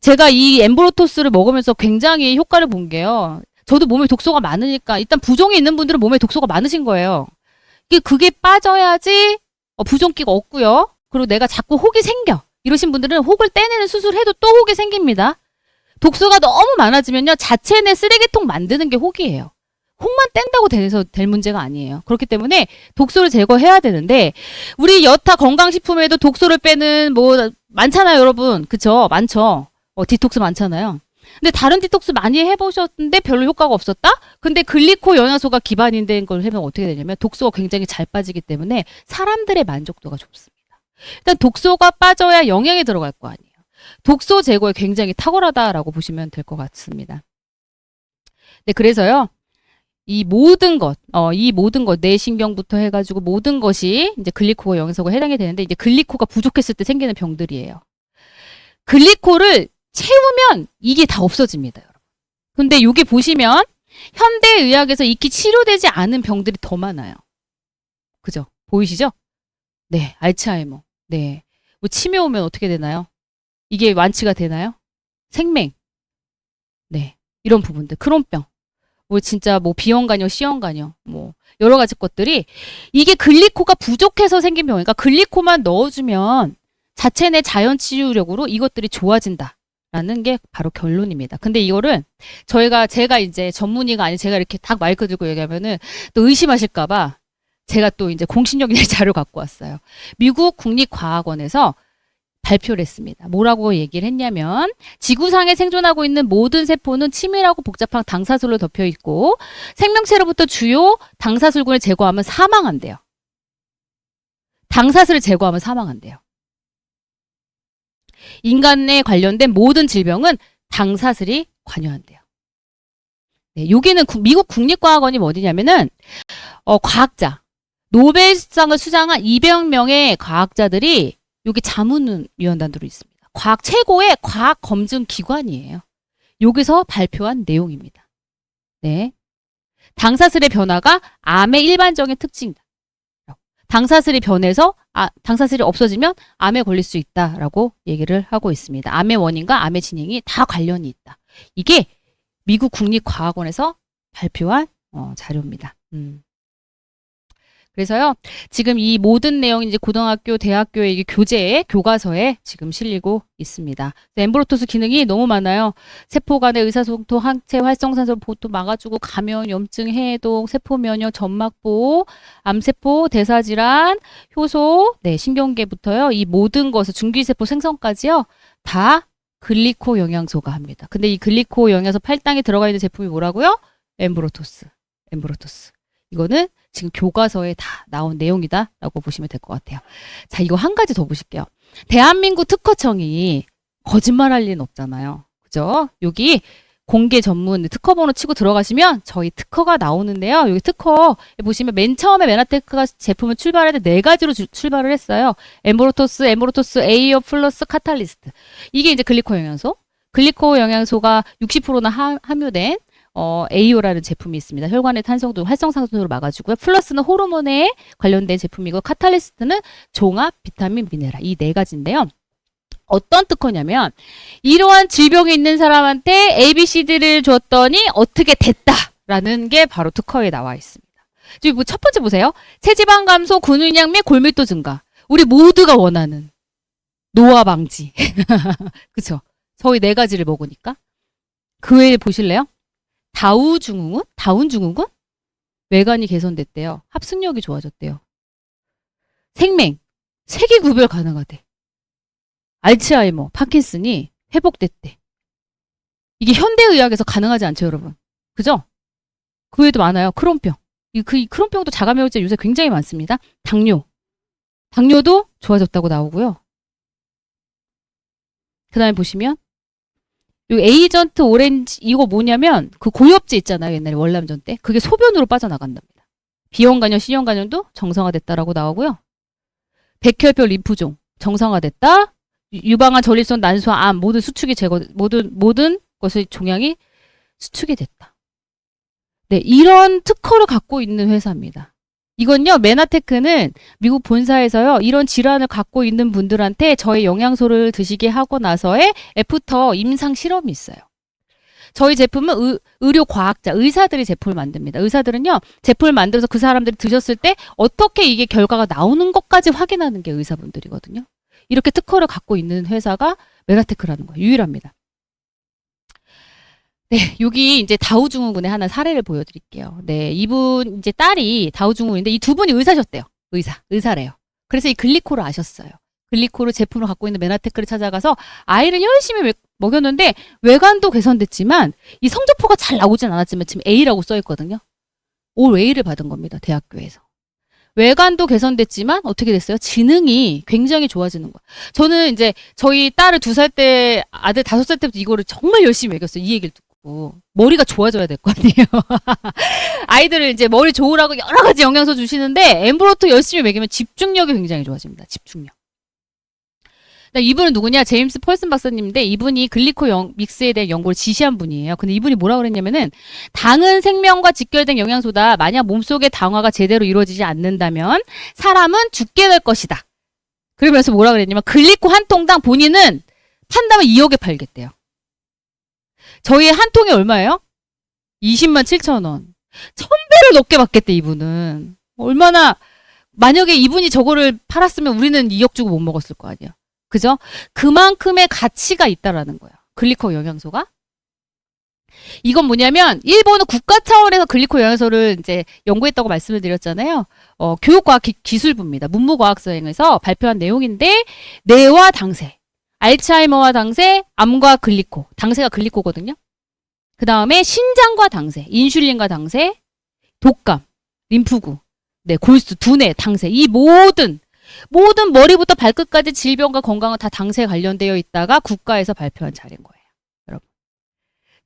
제가 이 엠브로토스를 먹으면서 굉장히 효과를 본 게요. 저도 몸에 독소가 많으니까 일단 부종이 있는 분들은 몸에 독소가 많으신 거예요. 그게 빠져야지 부종기가 없고요. 그리고 내가 자꾸 혹이 생겨. 이러신 분들은 혹을 떼내는 수술해도 또 혹이 생깁니다. 독소가 너무 많아지면요. 자체 내 쓰레기통 만드는 게 혹이에요. 혹만 뗀다고 돼서 될 문제가 아니에요. 그렇기 때문에 독소를 제거해야 되는데 우리 여타 건강식품에도 독소를 빼는 뭐 많잖아요, 여러분. 그쵸? 많죠. 디톡스 많잖아요. 근데 다른 디톡스 많이 해보셨는데 별로 효과가 없었다? 근데 글리코 영양소가 기반인 걸 해보면 어떻게 되냐면 독소가 굉장히 잘 빠지기 때문에 사람들의 만족도가 좋습니다. 일단 독소가 빠져야 영양이 들어갈 거 아니에요. 독소 제거에 굉장히 탁월하다라고 보시면 될 것 같습니다. 네, 그래서요. 이 모든 것, 뇌신경부터 해가지고 모든 것이 이제 글리코가 영양소가 해당이 되는데 이제 글리코가 부족했을 때 생기는 병들이에요. 글리코를 채우면 이게 다 없어집니다, 여러분. 근데 여기 보시면 현대의학에서 익히 치료되지 않은 병들이 더 많아요. 그죠? 보이시죠? 네, 알츠하이머. 네. 뭐 치매 오면 어떻게 되나요? 이게 완치가 되나요? 생맹. 네. 이런 부분들. 크론병. 뭐 진짜 뭐 비형간염, C형간염. 뭐 여러 가지 것들이 이게 글리코가 부족해서 생긴 병이니까 글리코만 넣어주면 자체 내 자연 치유력으로 이것들이 좋아진다. 라는 게 바로 결론입니다. 근데 이거를 제가 이제 전문의가 아닌 제가 이렇게 딱 마이크 들고 얘기하면은 또 의심하실까봐 제가 또 이제 공신력 있는 자료 갖고 왔어요. 미국 국립과학원에서 발표를 했습니다. 뭐라고 얘기를 했냐면 지구상에 생존하고 있는 모든 세포는 치밀하고 복잡한 당사슬로 덮여 있고 생명체로부터 주요 당사슬군을 제거하면 사망한대요. 당사슬을 제거하면 사망한대요. 인간에 관련된 모든 질병은 당사슬이 관여한대요. 네, 여기는 미국 국립과학원이 어디냐면은 과학자 노벨상을 수상한 200명의 과학자들이 여기 자문위원단으로 있습니다. 최고의 과학 검증 기관이에요. 여기서 발표한 내용입니다. 네, 당사슬의 변화가 암의 일반적인 특징이다. 당사슬이 변해서 당사슬이 없어지면 암에 걸릴 수 있다라고 얘기를 하고 있습니다. 암의 원인과 암의 진행이 다 관련이 있다. 이게 미국 국립과학원에서 발표한 자료입니다. 그래서요, 지금 이 모든 내용이 이제 고등학교, 대학교의 이게 교과서에 지금 실리고 있습니다. 엠브로토스 기능이 너무 많아요. 세포 간의 의사소통, 항체 활성산소 보호 막아주고, 감염, 염증, 해독, 세포 면역, 점막 보호, 암세포, 대사질환, 효소, 네, 신경계부터요. 이 모든 것을 중기세포 생성까지요. 다 글리코 영양소가 합니다. 근데 이 글리코 영양소 8당에 들어가 있는 제품이 뭐라고요? 엠브로토스. 이거는 지금 교과서에 다 나온 내용이다라고 보시면 될 것 같아요. 자, 이거 한 가지 더 보실게요. 대한민국 특허청이 거짓말할 리는 없잖아요. 그죠? 여기 공개 전문 특허 번호 치고 들어가시면 저희 특허가 나오는데요. 여기 특허 보시면 맨 처음에 메나테크가 제품을 출발할 때 4가지로 출발을 했어요. 엠브로토스, 에이오 플러스 카탈리스트. 이게 이제 글리코 영양소. 글리코 영양소가 60%나 함유된 에이오라는 제품이 있습니다. 혈관의 탄성도 활성산소를 막아주고요. 플러스는 호르몬에 관련된 제품이고 카탈리스트는 종합 비타민 미네랄 이 4가지인데요. 어떤 특허냐면 이러한 질병이 있는 사람한테 ABCD를 줬더니 어떻게 됐다라는 게 바로 특허에 나와 있습니다. 지금 뭐 첫 번째 보세요. 체지방 감소, 근육량 및 골밀도 증가. 우리 모두가 원하는 노화 방지. 그쵸? 저희 4가지를 먹으니까. 그 외에 보실래요? 다운 증후군? 외관이 개선됐대요. 합승력이 좋아졌대요. 생맹, 세기 구별 가능하대. 알츠하이머, 파킨슨이 회복됐대. 이게 현대의학에서 가능하지 않죠, 여러분. 그죠? 그 외에도 많아요. 크론병. 이 크론병도 자가면역제 요새 굉장히 많습니다. 당뇨도 좋아졌다고 나오고요. 그 다음에 보시면 요 에이전트 오렌지 이거 뭐냐면 그 고엽제 있잖아요. 옛날에 월남전 때. 그게 소변으로 빠져나간답니다. 비형간염, 신형간염도 정상화됐다라고 나오고요. 백혈병, 림프종 정상화됐다. 유방암, 전립선, 난소암, 암 모든 수축이 모든 것의 종양이 수축이 됐다. 네, 이런 특허를 갖고 있는 회사입니다. 이건요, 메나테크는 미국 본사에서요, 이런 질환을 갖고 있는 분들한테 저희 영양소를 드시게 하고 나서의 애프터 임상 실험이 있어요. 저희 제품은 의료과학자, 의사들이 제품을 만듭니다. 의사들은요, 제품을 만들어서 그 사람들이 드셨을 때 어떻게 이게 결과가 나오는 것까지 확인하는 게 의사분들이거든요. 이렇게 특허를 갖고 있는 회사가 메나테크라는 거예요. 유일합니다. 네, 여기 이제 다우증후군의 하나 사례를 보여드릴게요. 네, 이분 이제 딸이 다우증후군인데 이 두 분이 의사셨대요. 의사래요. 그래서 이 글리코를 아셨어요. 글리코를 제품을 갖고 있는 메나테크를 찾아가서 아이를 열심히 먹였는데 외관도 개선됐지만 이 성적표가 잘 나오진 않았지만 지금 A라고 써 있거든요. 올 A를 받은 겁니다. 대학교에서. 외관도 개선됐지만 어떻게 됐어요? 지능이 굉장히 좋아지는 거예요. 저는 이제 저희 딸을 2살 때 아들 5살 때부터 이거를 정말 열심히 먹였어요. 이 얘기를 듣고. 머리가 좋아져야 될 거 아니에요. 아이들을 이제 머리 좋으라고 여러 가지 영양소 주시는데 엠브로트 열심히 먹이면 집중력이 굉장히 좋아집니다. 집중력. 이분은 누구냐? 제임스 펄슨 박사님인데 이분이 글리코 믹스에 대한 연구를 지시한 분이에요. 근데 이분이 뭐라 그랬냐면은 당은 생명과 직결된 영양소다. 만약 몸속의 당화가 제대로 이루어지지 않는다면 사람은 죽게 될 것이다. 그러면서 뭐라 그랬냐면 글리코 한 통당 본인은 판다면 2억에 팔겠대요. 저희 한 통이 얼마예요? 20만 7천 원. 1000배를 넘게 받겠대, 이분은. 얼마나, 만약에 이분이 저거를 팔았으면 우리는 2억 주고 못 먹었을 거 아니에요. 그죠? 그만큼의 가치가 있다라는 거예요. 글리코 영양소가. 이건 뭐냐면, 일본은 국가 차원에서 글리코 영양소를 이제 연구했다고 말씀을 드렸잖아요. 교육과학기술부입니다. 문무과학서행에서 발표한 내용인데, 뇌와 당세. 알츠하이머와 당세, 암과 글리코. 당세가 글리코거든요. 그 다음에 신장과 당세, 인슐린과 당세, 독감, 림프구, 네, 골수, 두뇌, 당세. 이 모든 머리부터 발끝까지 질병과 건강은 다 당세에 관련되어 있다가 국가에서 발표한 자료인 거예요. 여러분.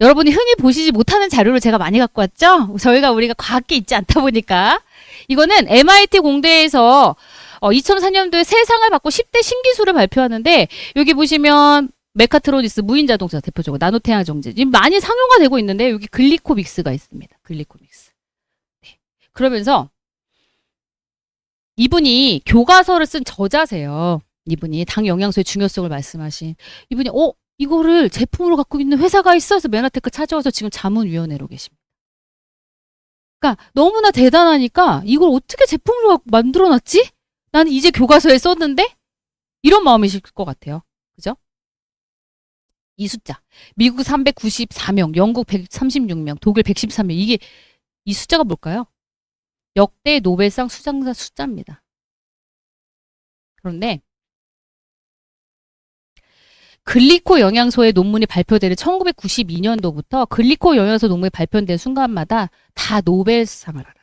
여러분이 흔히 보시지 못하는 자료를 제가 많이 갖고 왔죠? 우리가 과학계 있지 않다 보니까. 이거는 MIT 공대에서 2004년도에 새 상을 받고 10대 신기술을 발표하는데 여기 보시면 메카트로니스 무인자동차 대표적으로 나노태양 정제 지금 많이 상용화 되고 있는데 여기 글리코 믹스가 있습니다. 글리코 믹스. 네. 그러면서 이분이 교과서를 쓴 저자세요. 이분이 당 영양소의 중요성을 말씀하신 이분이 이거를 제품으로 갖고 있는 회사가 있어서 메나테크 찾아와서 지금 자문위원회로 계십니다. 그러니까 너무나 대단하니까 이걸 어떻게 제품으로 만들어놨지? 나는 이제 교과서에 썼는데? 이런 마음이실 것 같아요. 그죠? 이 숫자. 미국 394명, 영국 136명, 독일 113명. 이 숫자가 뭘까요? 역대 노벨상 수상자 숫자입니다. 그런데 글리코 영양소의 논문이 발표되는 1992년도부터 글리코 영양소 논문이 발표된 순간마다 다 노벨상을 받았어요.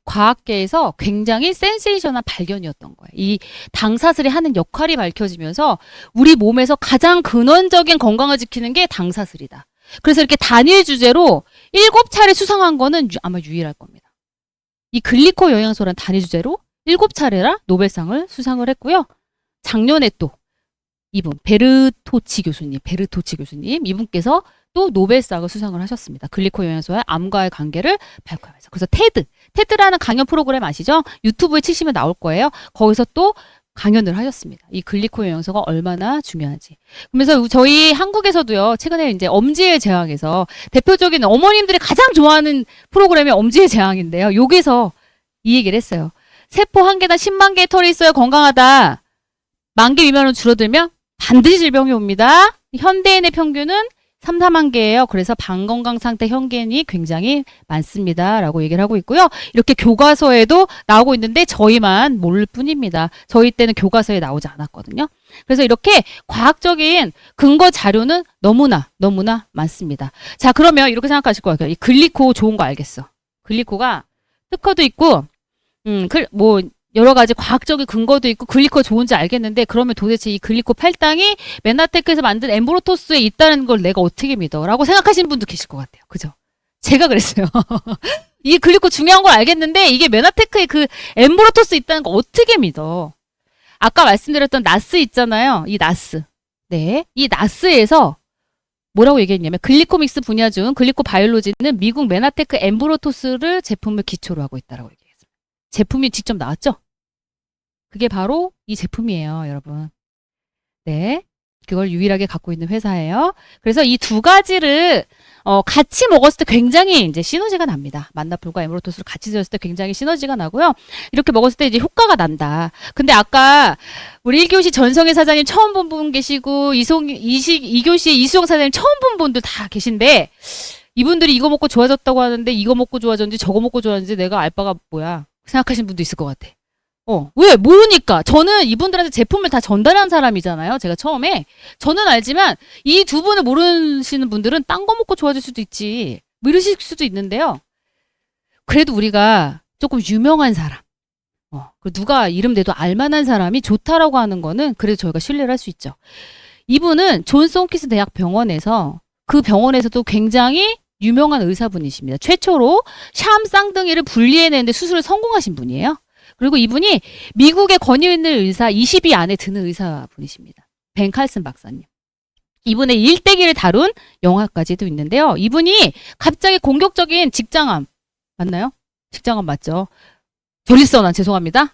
과학계에서 굉장히 센세이션한 발견이었던 거예요. 이 당사슬이 하는 역할이 밝혀지면서 우리 몸에서 가장 근원적인 건강을 지키는 게 당사슬이다. 그래서 이렇게 단일 주제로 7차례 수상한 거는 아마 유일할 겁니다. 이 글리코 영양소란 단일 주제로 7차례나 노벨상을 수상을 했고요. 작년에 또 이분 베르토치 교수님 이분께서 또 노벨상을 수상을 하셨습니다. 글리코 영양소와 암과의 관계를 밝혀하면서. 그래서 테드라는 강연 프로그램 아시죠? 유튜브에 치시면 나올 거예요. 거기서 또 강연을 하셨습니다. 이 글리코 영양소가 얼마나 중요한지. 그러면서 저희 한국에서도요. 최근에 이제 엄지의 제왕에서 대표적인 어머님들이 가장 좋아하는 프로그램이 엄지의 제왕인데요. 여기서 이 얘기를 했어요. 세포 1개당 10만 개의 털이 있어야 건강하다. 10,000개 미만으로 줄어들면 반드시 질병이 옵니다. 현대인의 평균은 삼삼한 게예요. 그래서 방건강 상태 현견이 굉장히 많습니다. 라고 얘기를 하고 있고요. 이렇게 교과서에도 나오고 있는데 저희만 모를 뿐입니다. 저희 때는 교과서에 나오지 않았거든요. 그래서 이렇게 과학적인 근거 자료는 너무나 많습니다. 자, 그러면 이렇게 생각하실 거예요. 이 글리코 좋은 거 알겠어. 글리코가 특허도 있고 뭐 여러 가지 과학적인 근거도 있고 글리코 좋은지 알겠는데 그러면 도대체 이 글리코 팔당이 메나테크에서 만든 엠브로토스에 있다는 걸 내가 어떻게 믿어? 라고 생각하시는 분도 계실 것 같아요. 그죠? 제가 그랬어요. 이 글리코 중요한 걸 알겠는데 이게 메나테크에 그 엠브로토스 있다는 걸 어떻게 믿어? 아까 말씀드렸던 나스 있잖아요. 이 나스. 네. 이 나스에서 뭐라고 얘기했냐면 글리코믹스 분야 중 글리코바이올로지는 미국 메나테크 엠브로토스를 제품을 기초로 하고 있다라고 얘기했습니다. 제품이 직접 나왔죠? 그게 바로 이 제품이에요, 여러분. 네. 그걸 유일하게 갖고 있는 회사예요. 그래서 이 두 가지를 같이 먹었을 때 굉장히 이제 시너지가 납니다. 만나풀과 에메로토스를 같이 드셨을 때 굉장히 시너지가 나고요. 이렇게 먹었을 때 이제 효과가 난다. 근데 아까 우리 1교시 전성희 사장님 처음 본 분 계시고 2교시 이수영 사장님 처음 본 분들 다 계신데 이분들이 이거 먹고 좋아졌다고 하는데 이거 먹고 좋아졌는지 저거 먹고 좋아졌는지 내가 알 바가 뭐야 생각하시는 분도 있을 것 같아. 왜? 모르니까. 저는 이분들한테 제품을 다 전달한 사람이잖아요. 제가 처음에. 저는 알지만 이 두 분을 모르시는 분들은 딴 거 먹고 좋아질 수도 있지. 뭐 이러실 수도 있는데요. 그래도 우리가 조금 유명한 사람. 누가 이름 대도 알만한 사람이 좋다라고 하는 거는 그래도 저희가 신뢰를 할 수 있죠. 이분은 존스 홈키스 대학 병원에서 그 병원에서도 굉장히 유명한 의사분이십니다. 최초로 샴 쌍둥이를 분리해내는데 수술을 성공하신 분이에요. 그리고 이분이 미국의 권위 있는 의사 20위 안에 드는 의사분이십니다. 벤 칼슨 박사님. 이분의 일대기를 다룬 영화까지도 있는데요. 이분이 갑자기 공격적인 직장암 맞나요? 직장암 맞죠? 전립선암 죄송합니다.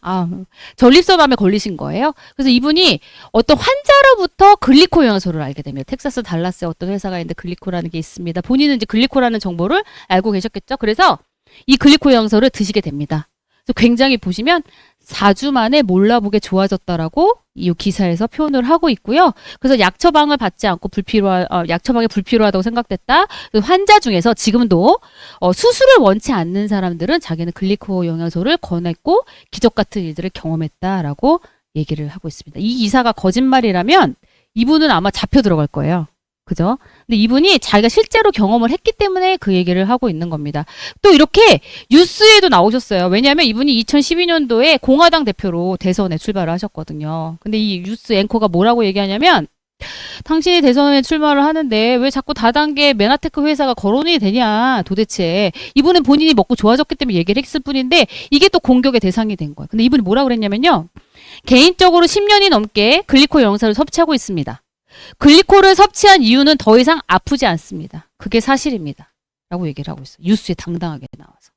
전립선암에 걸리신 거예요. 그래서 이분이 어떤 환자로부터 글리코 영양소를 알게 됩니다. 텍사스 달라스에 어떤 회사가 있는데 글리코라는 게 있습니다. 본인은 이제 글리코라는 정보를 알고 계셨겠죠. 그래서 이 글리코 영양소를 드시게 됩니다. 그래서 굉장히 보시면 4주 만에 몰라보게 좋아졌다라고 이 기사에서 표현을 하고 있고요. 그래서 약 처방을 받지 않고 약 처방이 불필요하다고 생각됐다. 환자 중에서 지금도 수술을 원치 않는 사람들은 자기는 글리코 영양소를 권했고 기적 같은 일들을 경험했다라고 얘기를 하고 있습니다. 이 기사가 거짓말이라면 이분은 아마 잡혀 들어갈 거예요. 그죠? 근데 이분이 자기가 실제로 경험을 했기 때문에 그 얘기를 하고 있는 겁니다. 또 이렇게 뉴스에도 나오셨어요. 왜냐하면 이분이 2012년도에 공화당 대표로 대선에 출마를 하셨거든요. 근데 이 뉴스 앵커가 뭐라고 얘기하냐면 당신이 대선에 출마를 하는데 왜 자꾸 다단계 메나테크 회사가 거론이 되냐 도대체. 이분은 본인이 먹고 좋아졌기 때문에 얘기를 했을 뿐인데 이게 또 공격의 대상이 된 거예요. 근데 이분이 뭐라고 그랬냐면요. 개인적으로 10년이 넘게 글리코 영양소를 섭취하고 있습니다. 글리코를 섭취한 이유는 더 이상 아프지 않습니다. 그게 사실입니다. 라고 얘기를 하고 있어요. 뉴스에 당당하게 나와서.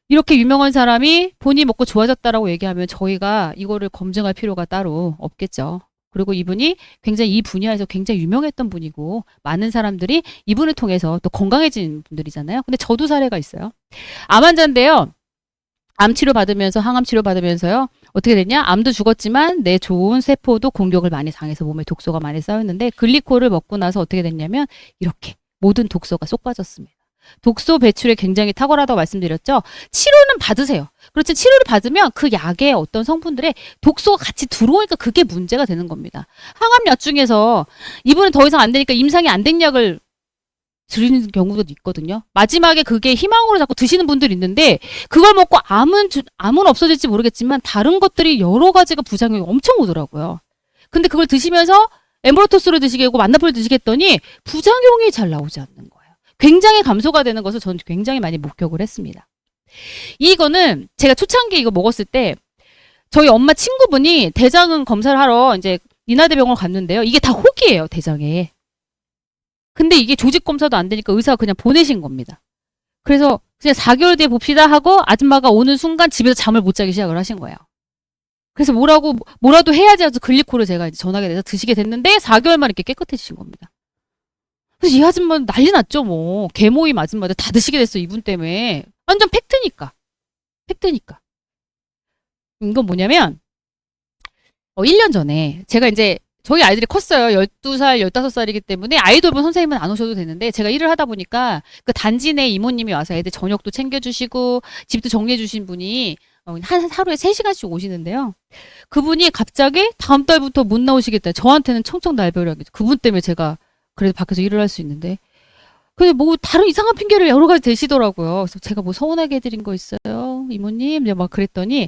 이렇게 유명한 사람이 본인이 먹고 좋아졌다라고 얘기하면 저희가 이거를 검증할 필요가 따로 없겠죠. 그리고 이분이 굉장히 이 분야에서 굉장히 유명했던 분이고 많은 사람들이 이분을 통해서 또 건강해진 분들이잖아요. 근데 저도 사례가 있어요. 암 환자인데요. 암 치료 받으면서 항암 치료 받으면서요. 어떻게 됐냐? 암도 죽었지만 내 좋은 세포도 공격을 많이 당해서 몸에 독소가 많이 쌓였는데 글리코를 먹고 나서 어떻게 됐냐면 이렇게 모든 독소가 쏙 빠졌습니다. 독소 배출에 굉장히 탁월하다고 말씀드렸죠. 치료는 받으세요. 그렇지 치료를 받으면 그 약에 어떤 성분들에 독소가 같이 들어오니까 그게 문제가 되는 겁니다. 항암약 중에서 이분은 더 이상 안 되니까 임상이 안 된 약을 드리는 경우도 있거든요. 마지막에 그게 희망으로 자꾸 드시는 분들이 있는데 그걸 먹고 암은 없어질지 모르겠지만 다른 것들이 여러 가지가 부작용이 엄청 오더라고요. 근데 그걸 드시면서 엠브로토스를 드시겠고 만나풀을 드시겠더니 부작용이 잘 나오지 않는 거예요. 굉장히 감소가 되는 것을 저는 굉장히 많이 목격을 했습니다. 이거는 제가 초창기에 이거 먹었을 때 저희 엄마 친구분이 대장 검사를 하러 이제 인하대병원 갔는데요. 이게 다 혹이에요, 대장에. 근데 이게 조직 검사도 안 되니까 의사가 그냥 보내신 겁니다. 그래서 그냥 4개월 뒤에 봅시다 하고 아줌마가 오는 순간 집에서 잠을 못 자기 시작을 하신 거예요. 그래서 뭐라도 해야지 해서 글리코를 제가 이제 전하게 돼서 드시게 됐는데 4개월 만에 이렇게 깨끗해지신 겁니다. 그래서 이 아줌마는 난리 났죠, 뭐. 개모임 아줌마들 다 드시게 됐어, 이분 때문에. 완전 팩트니까. 이건 뭐냐면, 1년 전에 제가 이제 저희 아이들이 컸어요. 12살, 15살이기 때문에 아이돌분 선생님은 안 오셔도 되는데 제가 일을 하다 보니까 그 단지 내 이모님이 와서 애들 저녁도 챙겨주시고 집도 정리해주신 분이 한 하루에 3시간씩 오시는데요. 그분이 갑자기 다음 달부터 못 나오시겠다. 저한테는 청청날벼락이죠. 그분 때문에 제가 그래도 밖에서 일을 할 수 있는데. 근데 뭐 다른 이상한 핑계를 여러 가지 대시더라고요. 그래서 제가 뭐 서운하게 해드린 거 있어요? 이모님? 막 그랬더니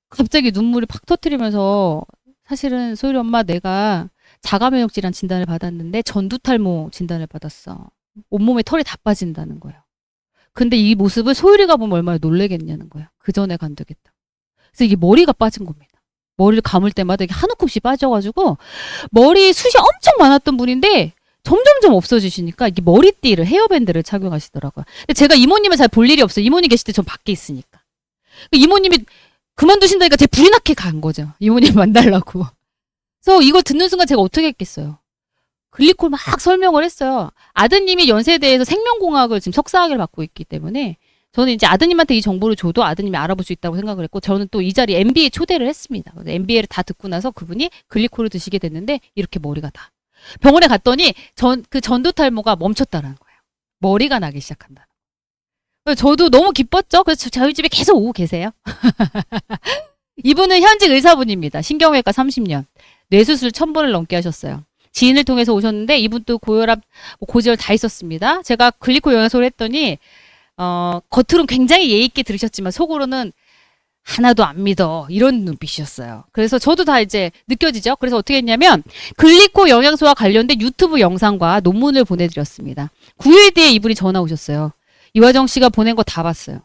갑자기 눈물이 팍 터트리면서 사실은 소율이 엄마 내가 자가면역질환 진단을 받았는데 전두탈모 진단을 받았어. 온몸에 털이 다 빠진다는 거예요. 근데 이 모습을 소율이가 보면 얼마나 놀래겠냐는 거예요. 그 전에 간두겠다. 그래서 이게 머리가 빠진 겁니다. 머리를 감을 때마다 이게 한 움큼씩 빠져가지고 머리 숱이 엄청 많았던 분인데 점점점 없어지시니까 이게 머리띠를 헤어밴드를 착용하시더라고요. 근데 제가 이모님을 잘 볼 일이 없어요. 이모님 계실 때 전 밖에 있으니까. 이모님이 그만두신다니까 제가 불이 나게 간 거죠. 이모님 만나려고. 그래서 이걸 듣는 순간 제가 어떻게 했겠어요. 글리콜 막 설명을 했어요. 아드님이 연세대에서 생명공학을 지금 석사학위를 받고 있기 때문에 저는 이제 아드님한테 이 정보를 줘도 아드님이 알아볼 수 있다고 생각을 했고 저는 또 이 자리에 MBA 초대를 했습니다. MBA를 다 듣고 나서 그분이 글리콜을 드시게 됐는데 이렇게 머리가 다. 병원에 갔더니 그 전두탈모가 멈췄다라는 거예요. 머리가 나기 시작한다. 저도 너무 기뻤죠. 그래서 저희 집에 계속 오고 계세요. 이분은 현직 의사분입니다. 신경외과 30년. 뇌수술 1000번을 넘게 하셨어요. 지인을 통해서 오셨는데 이분도 고혈압, 고지혈 다 있었습니다. 제가 글리코 영양소를 했더니 겉으로는 굉장히 예의 있게 들으셨지만 속으로는 하나도 안 믿어 이런 눈빛이었어요. 그래서 저도 다 이제 느껴지죠. 그래서 어떻게 했냐면 글리코 영양소와 관련된 유튜브 영상과 논문을 보내드렸습니다. 9일 뒤에 이분이 전화 오셨어요. 이화정 씨가 보낸 거 다 봤어요.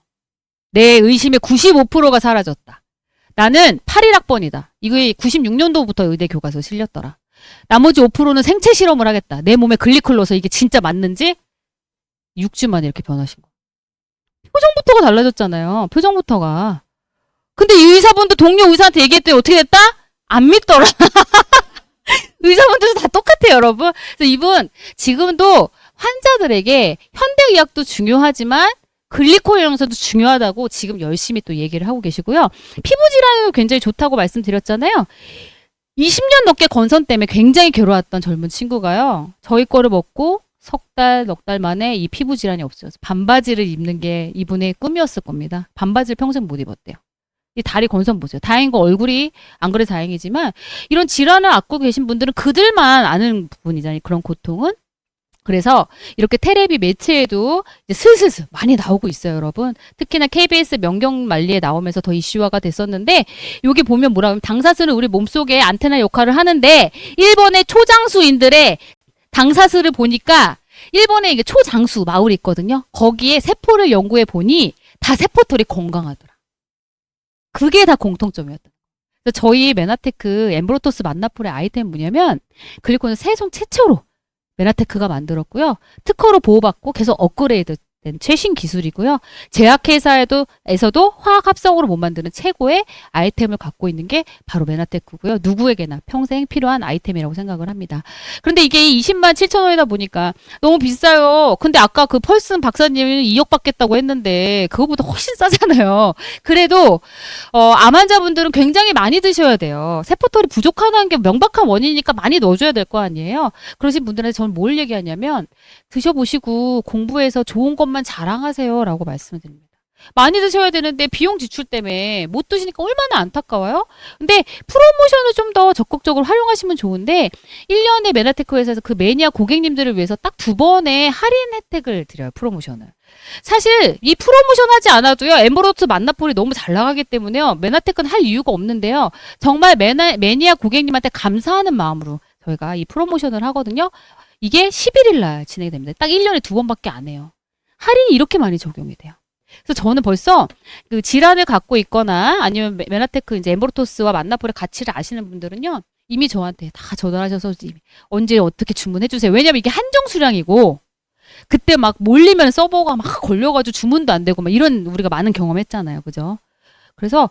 내 의심의 95%가 사라졌다. 나는 81학번이다. 이거 96년도부터 의대 교과서에 실렸더라. 나머지 5%는 생체 실험을 하겠다. 내 몸에 글리콜 넣어서 이게 진짜 맞는지 6주 만에 이렇게 변하신 거. 표정부터가 달라졌잖아요. 표정부터가. 근데 이 의사분도 동료 의사한테 얘기했더니 어떻게 됐다? 안 믿더라. 의사분들도 다 똑같아요, 여러분. 그래서 이분 지금도 환자들에게 현대의학도 중요하지만 글리콜 영양소도 중요하다고 지금 열심히 또 얘기를 하고 계시고요. 피부 질환에도 굉장히 좋다고 말씀드렸잖아요. 20년 넘게 건선 때문에 굉장히 괴로웠던 젊은 친구가요. 저희 거를 먹고 석 달, 넉 달 만에 이 피부 질환이 없어져서 반바지를 입는 게 이분의 꿈이었을 겁니다. 반바지를 평생 못 입었대요. 이 다리 건선 보세요. 다행인 거 얼굴이 안 그래 다행이지만 이런 질환을 앓고 계신 분들은 그들만 아는 부분이잖아요. 그런 고통은. 그래서 이렇게 테레비 매체에도 이제 슬슬슬 많이 나오고 있어요, 여러분. 특히나 KBS 명경만리에 나오면서 더 이슈화가 됐었는데 여기 보면 뭐라 하면 당사슬은 우리 몸속에 안테나 역할을 하는데 일본의 초장수인들의 당사슬을 보니까 일본에 이게 초장수 마을이 있거든요. 거기에 세포를 연구해 보니 다 세포털이 건강하더라. 그게 다 공통점이었다. 그래서 저희 메나테크 엠브로토스 만나풀의 아이템은 뭐냐면 글리코는 세종 최초로 메나테크가 만들었고요. 특허로 보호받고 계속 업그레이드 된 최신 기술이고요. 제약회사에서도 화학 합성으로 못 만드는 최고의 아이템을 갖고 있는 게 바로 메나테크고요. 누구에게나 평생 필요한 아이템이라고 생각을 합니다. 그런데 이게 20만 7천 원이다 보니까 너무 비싸요. 근데 아까 그 펄슨 박사님은 2억 받겠다고 했는데 그거보다 훨씬 싸잖아요. 그래도 암 환자분들은 굉장히 많이 드셔야 돼요. 세포털이 부족하다는 게 명백한 원인이니까 많이 넣어줘야 될 거 아니에요. 그러신 분들한테 저는 뭘 얘기하냐면 드셔보시고 공부해서 좋은 것만 자랑하세요 라고 말씀을 드립니다. 많이 드셔야 되는데 비용 지출 때문에 못 드시니까 얼마나 안타까워요? 근데 프로모션을 좀 더 적극적으로 활용하시면 좋은데 1년에 메나테크 회사에서 그 매니아 고객님들을 위해서 딱 2번의 할인 혜택을 드려요. 프로모션을. 사실 이 프로모션 하지 않아도요. 엠버로트 만나폴이 너무 잘 나가기 때문에요. 메나테크는 할 이유가 없는데요. 정말 매니아 고객님한테 감사하는 마음으로 저희가 이 프로모션을 하거든요. 이게 11일 날 진행이 됩니다. 딱 1년에 2번밖에 안 해요. 할인이 이렇게 많이 적용이 돼요. 그래서 저는 벌써 그 질환을 갖고 있거나 아니면 메나테크 이제 엠보르토스와 만나폴의 가치를 아시는 분들은요. 이미 저한테 다 전화하셔서 언제 어떻게 주문해 주세요. 왜냐면 이게 한정 수량이고 그때 막 몰리면 서버가 막 걸려가지고 주문도 안 되고 막 이런 우리가 많은 경험했잖아요. 그죠? 그래서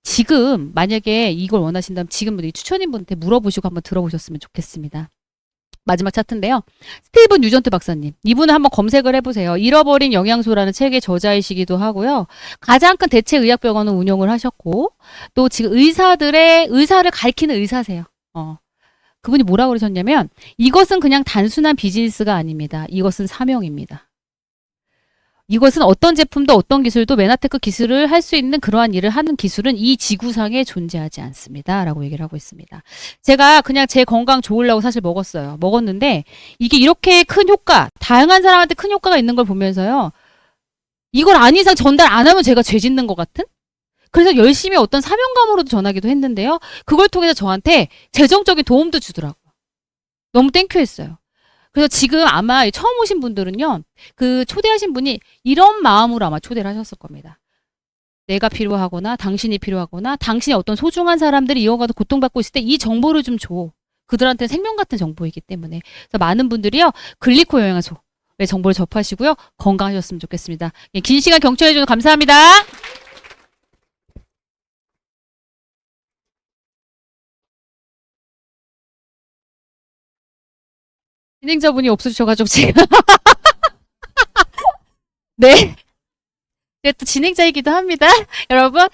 지금 만약에 이걸 원하신다면 지금 추천인 분한테 물어보시고 한번 들어보셨으면 좋겠습니다. 마지막 차트인데요. 스티븐 뉴전트 박사님. 이분은 한번 검색을 해보세요. 잃어버린 영양소라는 책의 저자이시기도 하고요. 가장 큰 대체의학병원을 운영을 하셨고 또 지금 의사를 가리키는 의사세요. 그분이 뭐라고 그러셨냐면 이것은 그냥 단순한 비즈니스가 아닙니다. 이것은 사명입니다. 이것은 어떤 제품도 어떤 기술도 메나테크 기술을 할 수 있는 그러한 일을 하는 기술은 이 지구상에 존재하지 않습니다. 라고 얘기를 하고 있습니다. 제가 그냥 제 건강 좋으려고 사실 먹었어요. 먹었는데 이게 이렇게 큰 효과, 다양한 사람한테 큰 효과가 있는 걸 보면서요. 이걸 안 이상 전달 안 하면 제가 죄 짓는 것 같은? 그래서 열심히 어떤 사명감으로도 전하기도 했는데요. 그걸 통해서 저한테 재정적인 도움도 주더라고요. 너무 땡큐했어요. 그래서 지금 아마 처음 오신 분들은요, 그 초대하신 분이 이런 마음으로 아마 초대를 하셨을 겁니다. 내가 필요하거나, 당신이 필요하거나, 당신이 어떤 소중한 사람들이 이어가도 고통받고 있을 때 이 정보를 좀 줘. 그들한테 생명 같은 정보이기 때문에. 그래서 많은 분들이요, 글리코 영양소의 정보를 접하시고요, 건강하셨으면 좋겠습니다. 예, 긴 시간 경청해주셔서 감사합니다. 진행자분이 없으셔가지고 제가 네. 또 진행자이기도 합니다. 여러분